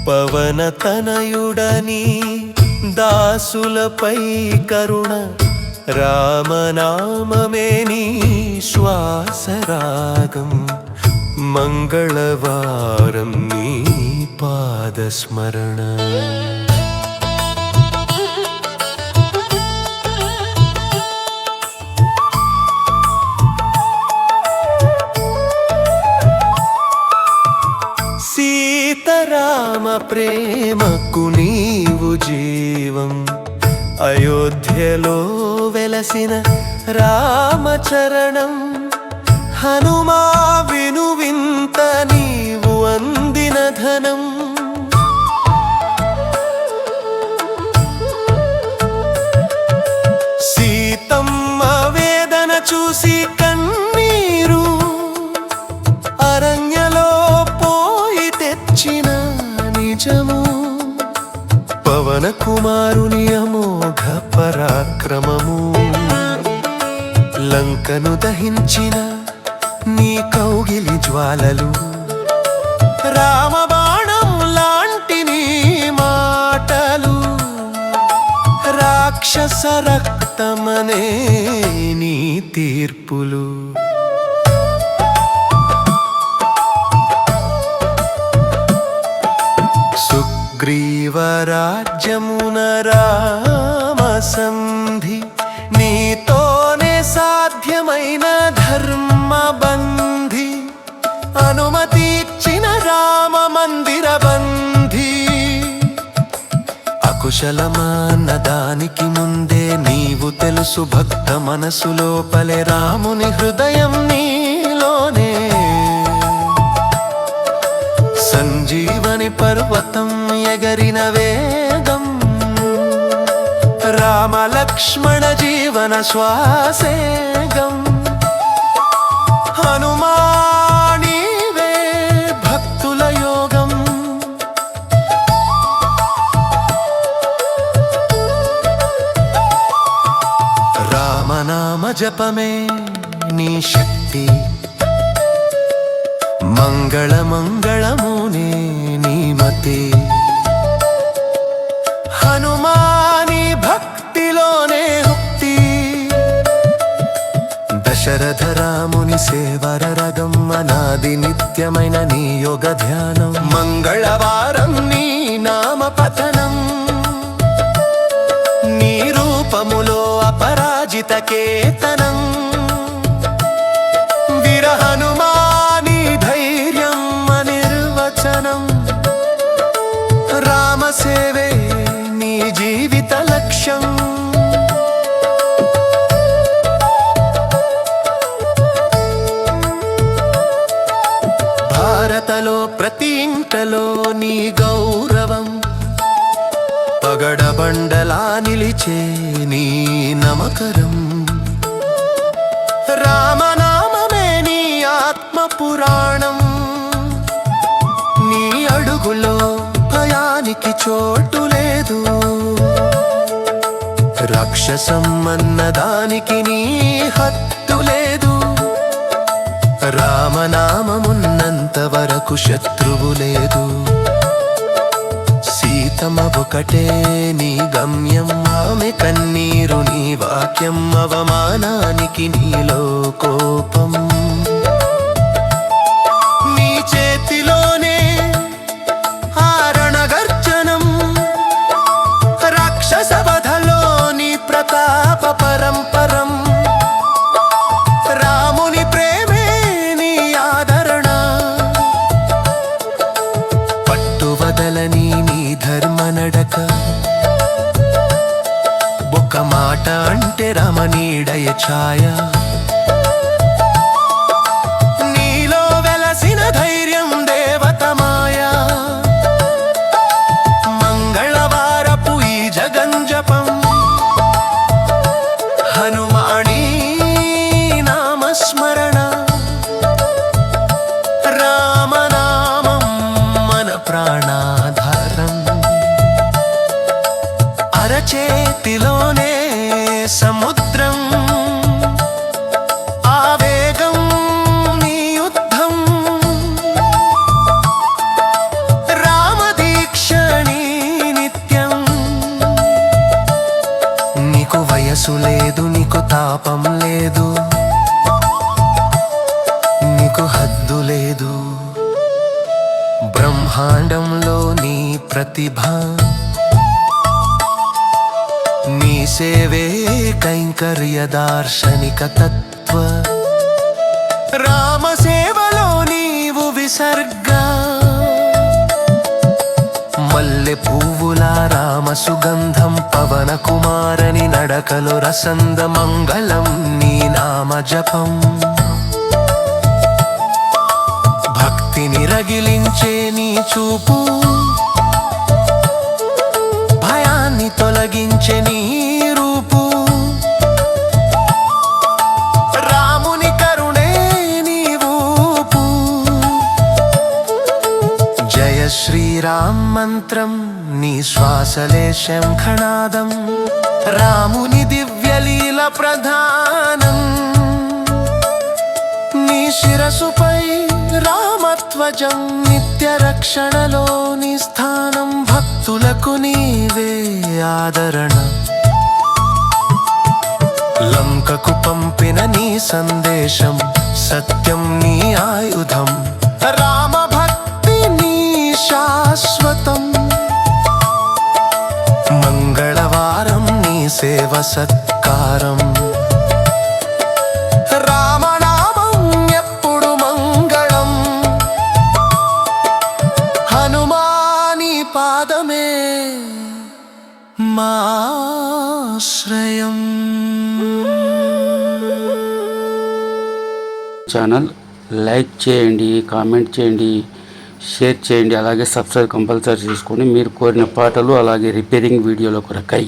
పవనతనయుడని దాసులపై కరుణ రామనామమే నీ శ్వాసరాగం మంగళవారం నీ పాదస్మరణ సీతారామ ప్రేమకు నీవు జీవం అయోధ్యలో వెలసిన రామచరణం హనుమా వినువింత నీవు అందిన ధనం సీతమ్మ వేదన చూసి కన్నీరు అరణ్యలో పోయి తెచ్చిన నిజము పవన కుమారుని అమోఘ పరాక్రమము లంకను దహించిన నీ కౌగిలి జ్వాలలు రామబాణం లాంటి నీ మాటలు రాక్షస రక్తమనే నీ తీర్పులు సుగ్రీవరాజ్యమున రామ సంధి నీతోనే సాధ్యమైన ధర్మబంధి అనుమతి ఇచ్చిన రామ మందిర బంధి అకుశలమాన్న దానికి ముందే నీవు తెలుసు భక్త మనసు లోపలే రాముని హృదయం నీలోనే సంజీవని పర్వతం ఎగరిన వేగం రామ లక్ష్మణ జీవన శ్వాసేగం హనుమా నీవే భక్తుల యోగం రామనామ జపమే నీ శక్తి మంగళ మంగళమునే నీ మతి హనుమాని భక్తిలోనే ముక్తి దశరథ రాముని సేవర రగం అనాది నిత్యమైన నీ యోగ ధ్యానం మంగళవారం నీ నామ పఠనం నీ రూపములో అపరాజిత కేతనం విరహనుమాని ధైర్యం అనిర్వచనం రామసేవే నీ జీవిత లక్ష్యం భారతలో ప్రతి ఇంటలో నీ గౌరవం పగడబండలా నిలిచే నీ నమకరం రామనామమే నీ ఆత్మ పురాణం నీ అడుగులో భయానికి చోటు లేదు రాక్షసం అన్నదానికి నీ హత్తు లేదు రామనామమున్నంత వరకు శత్రువు లేదు సీతమ్మ ఒకటే నీ గమ్యం ఆమె కన్నీరు నీ వాక్యం అవమానానికి నీలో కోపం నీ చేతిలోనే ఆరణగర్జనం రాక్షస వధలోని ప్రతాప పరంపరం రాముని ప్రేమే నీ ఆదరణ పట్టువదలని నీ ధర్మ నడక ఒక్క మాట అంటే రమణీడయ ఛాయ నీలో వెలసిన ధైర్యం దేవత మాయా మంగళవారపు ఈ జగంజపం హనుమాణి నామస్మరణ రామనామం మన ప్రాణాధారం అరచేతిలోనే సముద్రం ప్రతిభ నీ సేవే కైంకర్య దార్శనిక తత్వ రామ సేవలో నీవు విసర్గా మల్లె పువ్వుల రామ సుగంధం పవన కుమారని నడకలు రసంద మంగళం నీ నామ జపం భక్తిని రగిలించే నీ చూపు భయాన్ని తొలగించే నీ రూపు రాముని కరుణే నీ ఊపు జయ శ్రీరామ్ మంత్రం నీ శ్వాసలే శంఖనాదం రాముని దివ్యలీల ప్రధానం నీ శిరసుపై రామధ్వజం నిత్య రక్షణలో నీ స్థానం భక్తులకు నీవే ఆదరణ లంకకు పంపిన నీ సందేశం సత్యం నీ ఆయుధం రామ భక్తి నీ శాశ్వతం మంగళవారం నీ సేవ సత్కారం రామనామం ఎప్పుడు మంగళం హనుమాని పాదమే మాశ్రయం ఛానల్ లైక్ చేయండి, కామెంట్ చేయండి, షేర్ చేయండి, అలాగే సబ్స్క్రైబ్ కంపల్సరీ చేసుకోండి. మీరు కోరిన పాటలు అలాగే రిపేరింగ్ వీడియోల కొరకై